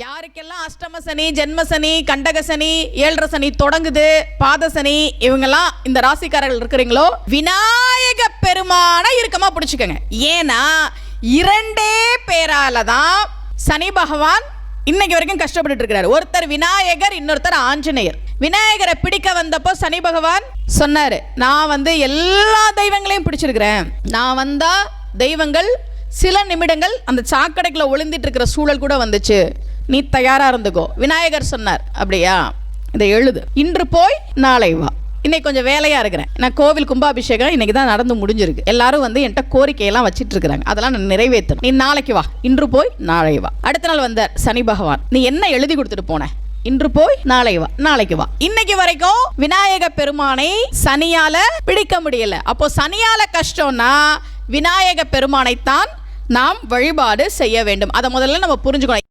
யாருக்கெல்லாம் அஷ்டம சனி, ஜென்ம சனி, கண்டக சனி, ஏழரை சனி தொடங்குது, பாத சனி, இவங்கெல்லாம் இந்த ராசிக்காரர்கள் இருக்கிறீங்களோ விநாயக பெருமான இறுக்கமா பிடிச்சுக்கங்க. ஏன்னா இரண்டே பேரால தான் சனி பகவான் இன்னைக்கு வரைக்கும் கஷ்டப்பட்டு இருக்கிறார். ஒருத்தர் விநாயகர், இன்னொருத்தர் ஆஞ்சநேயர். விநாயகரை பிடிக்க வந்தப்போ சனி பகவான் சொன்னாரு, நான் எல்லா தெய்வங்களையும் பிடிச்சிருக்கிறேன், நான் வந்தா தெய்வங்கள் சில நிமிடங்கள் அந்த சாக்கடைக்குள்ள ஒளிந்திட்டு இருக்கிற சூழல் கூட வந்துச்சு, நீ தயாரா இருந்துக்கோ. விநாயகர் சொன்னார். அப்படியா, இதை எழுது, இன்று போய் நாளை வா. இன்னைக்கு கொஞ்சம் வேலையா இருக்கிறேன், நான் கோவில் கும்பாபிஷேகம் இன்னைக்கு தான் நடந்து முடிஞ்சிருக்கு, எல்லாரும் என்கிட்ட கோரிக்கையெல்லாம் வச்சிட்டு இருக்கிறாங்க, அதெல்லாம் நான் நிறைவேற்றணும், நீ நாளைக்கு வா, இன்று போய் நாளை வா. அடுத்த நாள் வந்தார் சனி பகவான், நீ என்ன எழுதி கொடுத்துட்டு போன, இன்று போய் நாளை வா, நாளைக்கு வா. இன்னைக்கு வரைக்கும் விநாயக பெருமானை சனியால பிடிக்க முடியல. அப்போ சனியால கஷ்டம்னா விநாயக பெருமானைத்தான் நாம் வழிபாடு செய்ய வேண்டும். அதை முதல்ல நம்ம புரிஞ்சுக்கணும்.